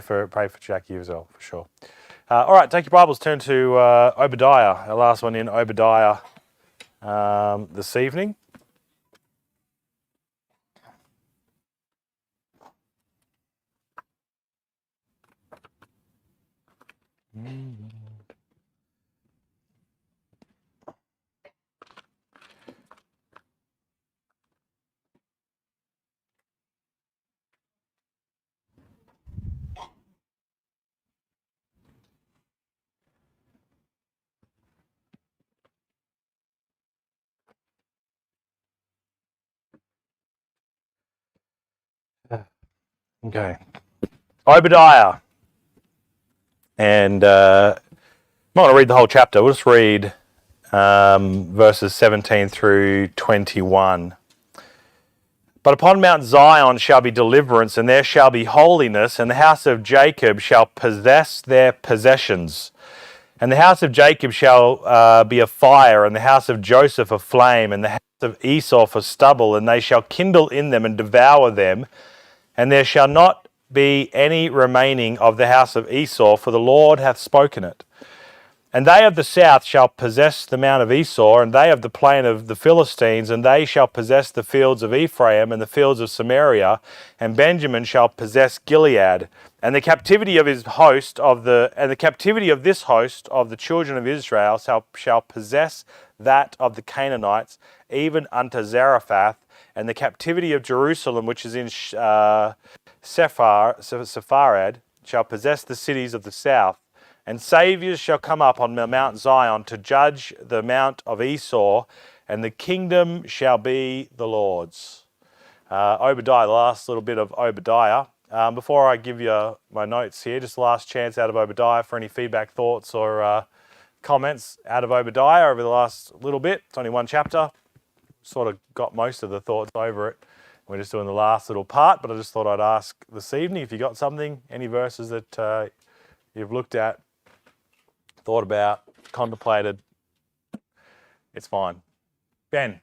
pray for Jackie as well, for sure. All right, take your Bibles, turn to Obadiah, our last one in Obadiah this evening. Okay. Obadiah. And I'm not going to read the whole chapter. We'll just read verses 17 through 21. But upon Mount Zion shall be deliverance, and there shall be holiness, and the house of Jacob shall possess their possessions. And the house of Jacob shall be a fire, and the house of Joseph a flame, and the house of Esau for stubble, and they shall kindle in them and devour them. And there shall not be any remaining of the house of Esau, for the Lord hath spoken it. And they of the south shall possess the mount of Esau, and they of the plain of the Philistines, and they shall possess the fields of Ephraim and the fields of Samaria, and Benjamin shall possess Gilead. And the captivity of this host of the children of Israel shall possess that of the Canaanites, even unto Zarephath, and the captivity of Jerusalem, which is in Sepharad, shall possess the cities of the south. And saviours shall come up on Mount Zion to judge the mount of Esau, and the kingdom shall be the Lord's. Obadiah, the last little bit of Obadiah. Before I give you my notes here, just the last chance out of Obadiah for any feedback, thoughts, or comments out of Obadiah over the last little bit. It's only one chapter. Sort of got most of the thoughts over it. We're just doing the last little part, but I just thought I'd ask this evening if you got something, any verses that you've looked at, thought about, contemplated. It's fine. Ben.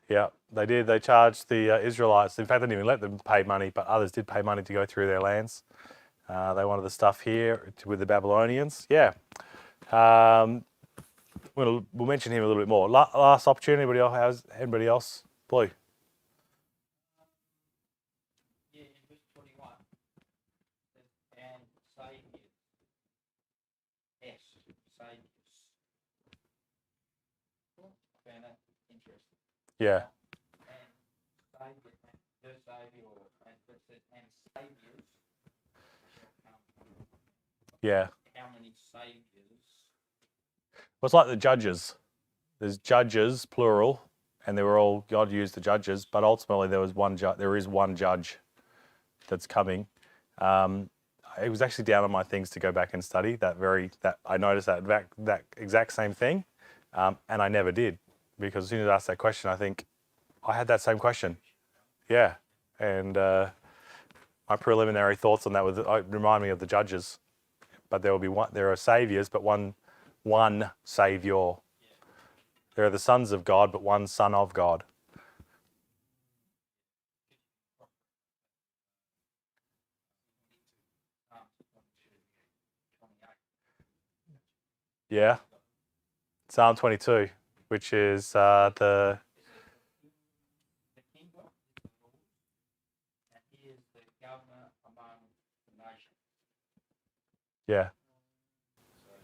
Yeah, they did. They charged the Israelites. In fact, they didn't even let them pay money, but others did pay money to go through their lands. They wanted the stuff here with the Babylonians. Yeah. We'll mention him a little bit more. Last opportunity. Anybody else? Blue. Yeah, in verse 21. And saviours. Yes, saviours. I found that interesting. Yeah. And saviour, the saviour, and saviours shall come. Yeah. How many saviours? Well, it's like the judges. There's judges, plural, and they were all, God used the judges, but ultimately there is one judge that's coming. It was actually down on my things to go back and study that I noticed that exact same thing, and I never did, because as soon as I asked that question, I think I had that same question. Yeah, and my preliminary thoughts on that would remind me of the judges, but there are saviors, but one savior. There are the sons of God, but one son of God. Yeah. Psalm 22, which is the... Yeah. So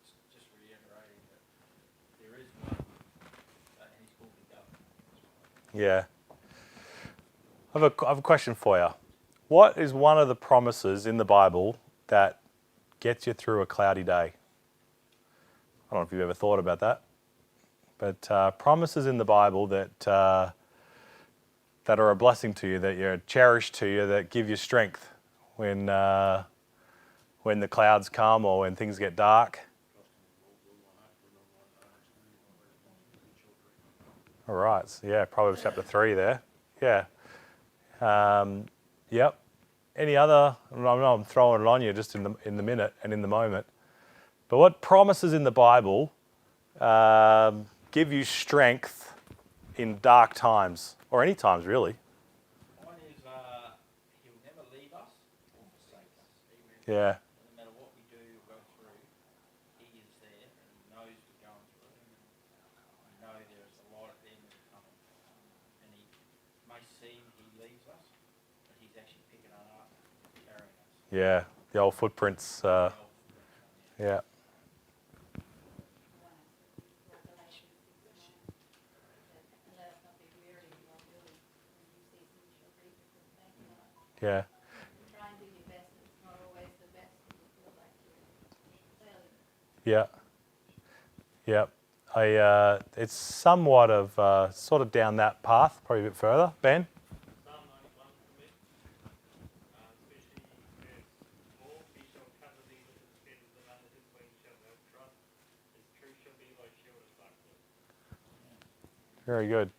it's just reiterating that there is one, and he's called the governor. Yeah. I have a question for you. What is one of the promises in the Bible that gets you through a cloudy day? I don't know if you've ever thought about that, but promises in the Bible that are a blessing to you, that are cherished to you, that give you strength when the clouds come or when things get dark. All right, so yeah, Proverbs chapter 3 there. Yeah. Yep. Any other? I know I'm throwing it on you just in the minute and in the moment. But what promises in the Bible give you strength in dark times, or any times really? One is he'll never leave us or forsake us. Yeah. No matter what we do or go through, he is there and he knows we're going through. We know there's a lot of them that are coming. And he may seem he leaves us, but he's actually picking us up and carrying us. Yeah. The old footprints. Yeah. Yeah. Try and do your best, and it's not always the best, and you feel like you're failing. Yeah. It's somewhat of sort of down that path, probably a bit further. Ben? Psalm 91 for me, especially verse 4, he shall cover thee with his feathers, and under his wings shalt thou trust. His truth shall be thy shield and buckler. Very good.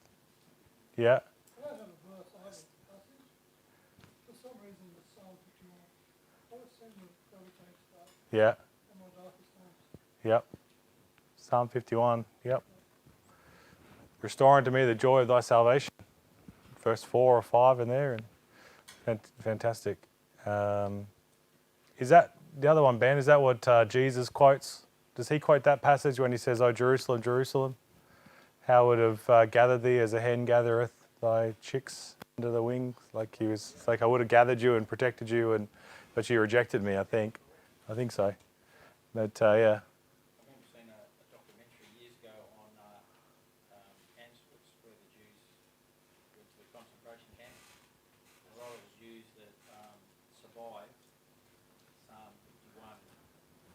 Yeah. I don't have a verse, I have a passage. For some reason, the Psalm 51 always seems to gravitate to that Yeah. in my darkest times. Yep. Psalm 51. Yep. Restore unto me the joy of thy salvation. Verse 4 or 5 in there, and fantastic. Is that the other one, Ben? Is that what Jesus quotes? Does he quote that passage when he says, "O Jerusalem, Jerusalem, how would have gathered thee as a hen gathereth thy chicks under the wings?" Like he was, it's like, I would have gathered you and protected you, but you rejected me. I think so. But yeah. I remember seeing a documentary years ago on Auschwitz, where the Jews went to the concentration camp. A lot of the Jews that survived, Psalm 51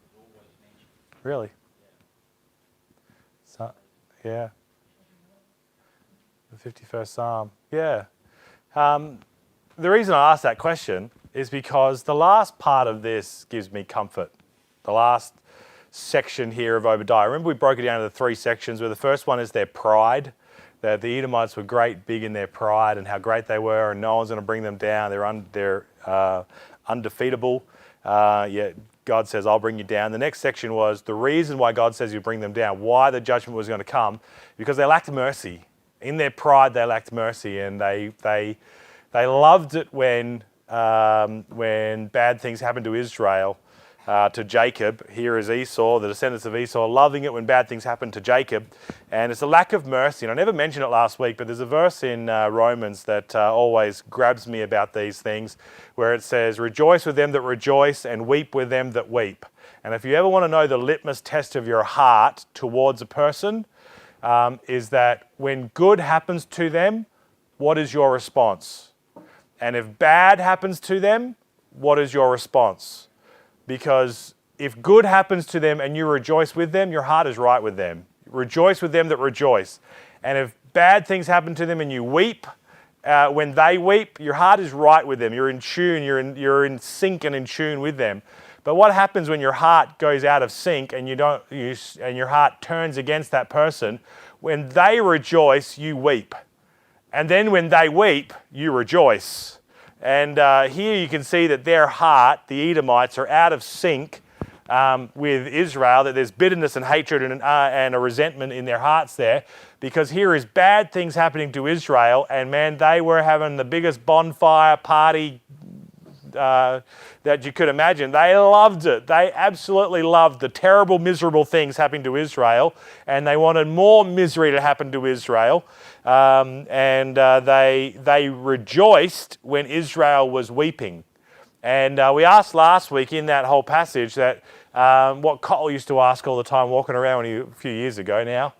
was always mentioned. Really? Yeah. So, yeah. The 51st Psalm. Yeah. The reason I asked that question is because the last part of this gives me comfort. The last section here of Obadiah. Remember we broke it down into 3 sections, where the first one is their pride, that the Edomites were great big in their pride and how great they were, and no one's going to bring them down. They're undefeatable. Yet God says, I'll bring you down. The next section was the reason why God says you bring them down, why the judgment was going to come, because they lacked mercy. In their pride, they lacked mercy, and they loved it when bad things happened to Israel, to Jacob. Here is Esau, the descendants of Esau, loving it when bad things happened to Jacob. And it's a lack of mercy. And I never mentioned it last week, but there's a verse in Romans that always grabs me about these things, where it says, rejoice with them that rejoice and weep with them that weep. And if you ever want to know the litmus test of your heart towards a person, is that when good happens to them, what is your response? And if bad happens to them, what is your response? Because if good happens to them and you rejoice with them, your heart is right with them. Rejoice with them that rejoice. And if bad things happen to them and you weep, when they weep, your heart is right with them. You're in tune, you're in sync and in tune with them. But what happens when your heart goes out of sync and and your heart turns against that person? When they rejoice, you weep. And then when they weep, you rejoice. And here you can see that their heart, the Edomites, are out of sync with Israel, that there's bitterness and hatred and a resentment in their hearts there, because here is bad things happening to Israel, and man, they were having the biggest bonfire party that you could imagine. They loved it. They absolutely loved the terrible, miserable things happening to Israel, and they wanted more misery to happen to Israel. They rejoiced when Israel was weeping. And we asked last week in that whole passage that what Cole used to ask all the time walking around a few years ago now.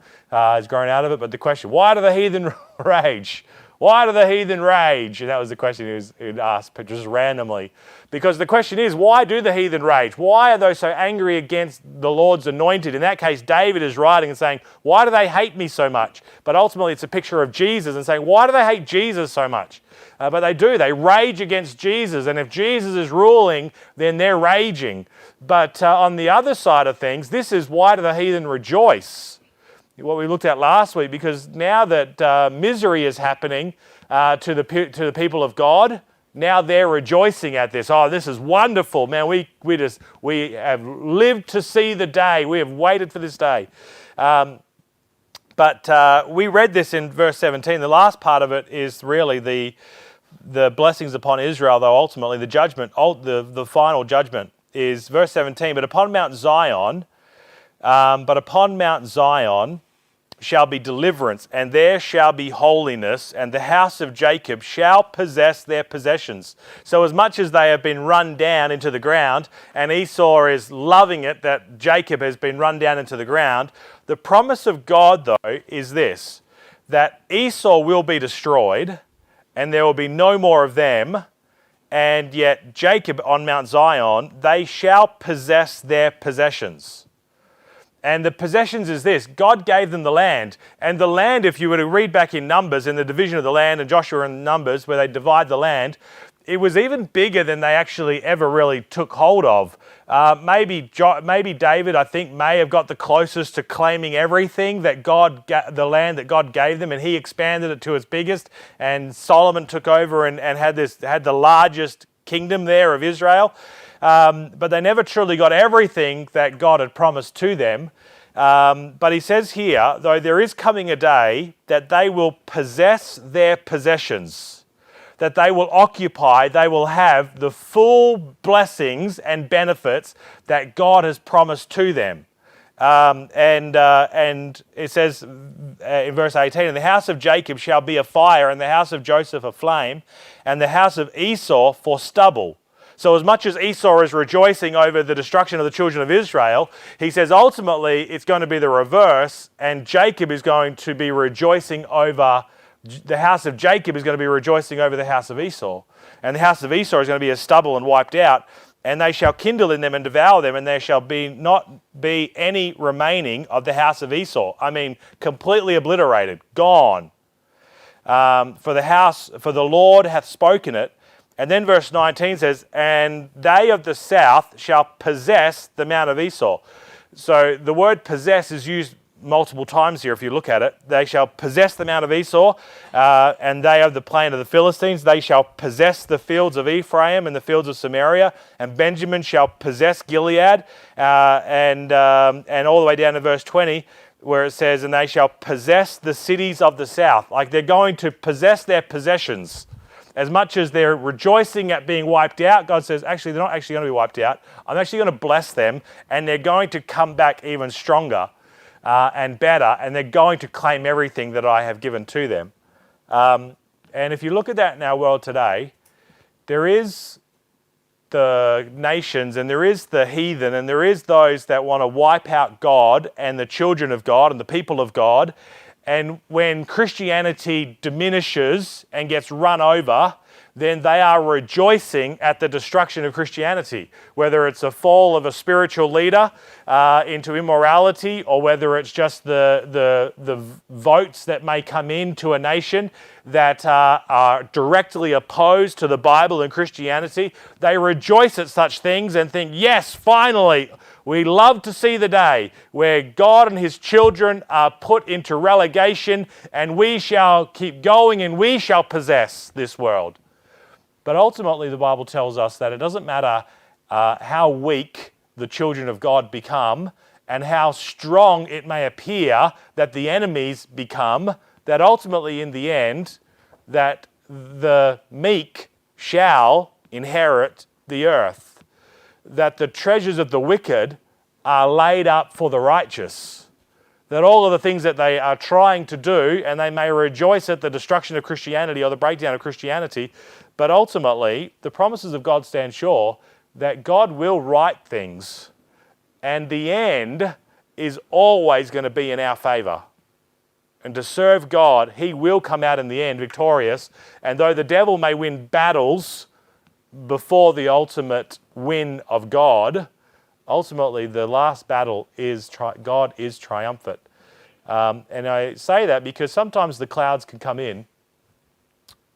He's grown out of it, but the question, why do the heathen rage? Why do the heathen rage? And that was the question he'd asked just randomly. Because the question is, why do the heathen rage? Why are they so angry against the Lord's anointed? In that case, David is writing and saying, why do they hate me so much? But ultimately, it's a picture of Jesus and saying, why do they hate Jesus so much? But they do. They rage against Jesus. And if Jesus is ruling, then they're raging. But on the other side of things, this is why do the heathen rejoice? What we looked at last week, because now that misery is happening to the people of God, now they're rejoicing at this. Oh, this is wonderful, man! We have lived to see the day. We have waited for this day. But we read this in verse 17. The last part of it is really the blessings upon Israel, though ultimately the judgment, the final judgment is verse 17. But upon Mount Zion. But upon Mount Zion shall be deliverance, and there shall be holiness, and the house of Jacob shall possess their possessions. So as much as they have been run down into the ground, and Esau is loving it that Jacob has been run down into the ground, the promise of God, though, is this, that Esau will be destroyed, and there will be no more of them, and yet Jacob on Mount Zion, they shall possess their possessions. And the possessions is this, God gave them the land. And the land, if you were to read back in Numbers, in the division of the land, and Joshua and Numbers, where they divide the land, it was even bigger than they actually ever really took hold of. Maybe David, I think, may have got the closest to claiming everything that the land that God gave them, and he expanded it to its biggest. And Solomon took over and had the largest kingdom there of Israel. But they never truly got everything that God had promised to them. But he says here, though there is coming a day that they will possess their possessions, that they will occupy, they will have the full blessings and benefits that God has promised to them. And it says in verse 18, and the house of Jacob shall be a fire, and the house of Joseph a flame, and the house of Esau for stubble. So as much as Esau is rejoicing over the destruction of the children of Israel, he says ultimately it's going to be the reverse, and Jacob is going to be rejoicing over, the house of Jacob is going to be rejoicing over the house of Esau. And the house of Esau is going to be as stubble and wiped out, and they shall kindle in them and devour them, and there shall not be any remaining of the house of Esau. I mean, completely obliterated, gone. For the Lord hath spoken it. And then verse 19 says, and they of the south shall possess the Mount of Esau. So the word possess is used multiple times here if you look at it. They shall possess the Mount of Esau, and they of the plain of the Philistines. They shall possess the fields of Ephraim and the fields of Samaria, and Benjamin shall possess Gilead, and all the way down to verse 20, where it says, and they shall possess the cities of the south. Like they're going to possess their possessions. As much as they're rejoicing at being wiped out, God says, actually, they're not actually going to be wiped out. I'm actually going to bless them, and they're going to come back even stronger and better, and they're going to claim everything that I have given to them. And if you look at that in our world today, there is the nations, and there is the heathen, and there is those that want to wipe out God and the children of God and the people of God. And when Christianity diminishes and gets run over, then they are rejoicing at the destruction of Christianity, whether it's a fall of a spiritual leader into immorality, or whether it's just the votes that may come into a nation that are directly opposed to the Bible and Christianity. They rejoice at such things and think, yes, finally, we love to see the day where God and his children are put into relegation, and we shall keep going and we shall possess this world. But ultimately, the Bible tells us that it doesn't matter how weak the children of God become and how strong it may appear that the enemies become, that ultimately in the end, that the meek shall inherit the earth, that the treasures of the wicked are laid up for the righteous, that all of the things that they are trying to do, and they may rejoice at the destruction of Christianity or the breakdown of Christianity, but ultimately the promises of God stand sure that God will right things, and the end is always going to be in our favor. and to serve God, he will come out in the end victorious. And though the devil may win battles before the ultimate win of God, ultimately the last battle is God is triumphant. And I say that because sometimes the clouds can come in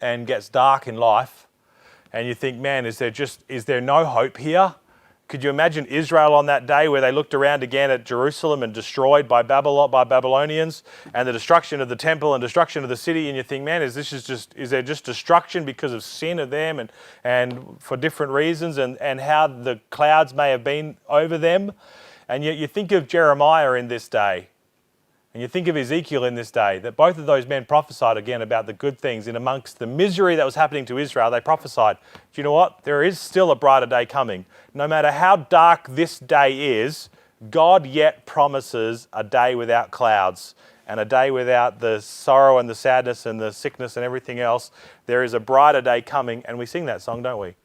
and gets dark in life, and you think, man, is there no hope here? Could you imagine Israel on that day where they looked around again at Jerusalem and destroyed by Babylonians, and the destruction of the temple and destruction of the city, and you think, man, is there just destruction because of sin of them and for different reasons, and how the clouds may have been over them? And yet you think of Jeremiah in this day, and you think of Ezekiel in this day, that both of those men prophesied again about the good things in amongst the misery that was happening to Israel. They prophesied, do you know what? There is still a brighter day coming. No matter how dark this day is, God yet promises a day without clouds and a day without the sorrow and the sadness and the sickness and everything else. There is a brighter day coming, and we sing that song, don't we?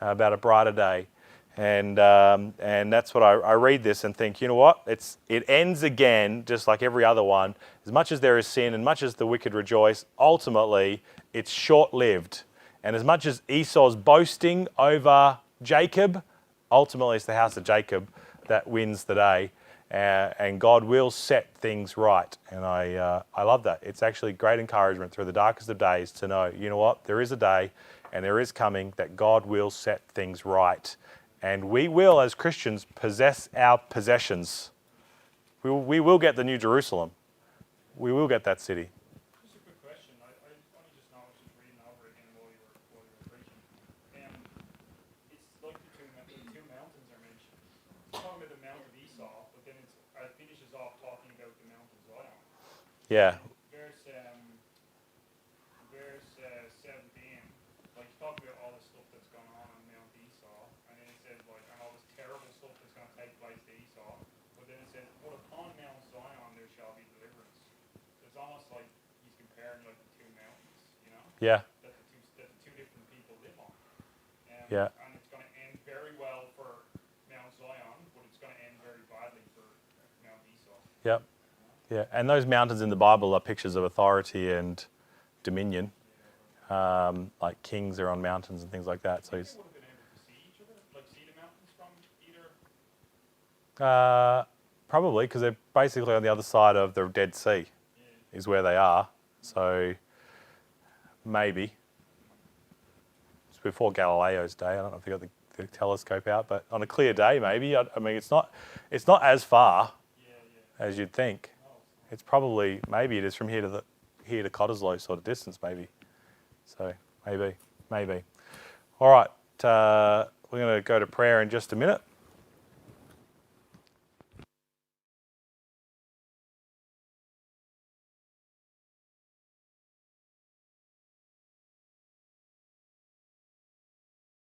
About a brighter day. And that's what I read this and think, you know what? It ends again, just like every other one. As much as there is sin and much as the wicked rejoice, ultimately it's short-lived. And as much as Esau's boasting over Jacob, ultimately it's the house of Jacob that wins the day. And God will set things right. And I love that. It's actually great encouragement through the darkest of days to know, you know what? There is a day and there is coming that God will set things right. And we will, as Christians, possess our possessions. We will get the New Jerusalem. We will get that city. Just a quick question. I only just now was just reading over again while you were preaching. It's like the two mountains are mentioned. It's talking about the Mount of Esau, but then it finishes off talking about the Mount of Zion. Yeah. Verse 17, like talking about all the stuff that's going on Mount Esau, and then it says like, and all this terrible stuff that's going to take place to Esau, but then it says, but upon Mount Zion there shall be deliverance. So it's almost like he's comparing like the two mountains, you know? Yeah. That the two different people live on. Yeah. And it's going to end very well for Mount Zion, but it's going to end very badly for Mount Esau. Yep. Yeah. And those mountains in the Bible are pictures of authority and dominion. Like kings are on mountains and things like that. So he's, They would have been able to see each other, like see the mountains from either. probably because they're basically on the other side of the Dead Sea, is where they are. So maybe it's before Galileo's day. I don't know if they got the telescope out, but on a clear day, maybe. I mean, it's not as far as you'd think. It's probably maybe it is from here to Cottesloe sort of distance, maybe. So maybe. All right, we're going to go to prayer in just a minute.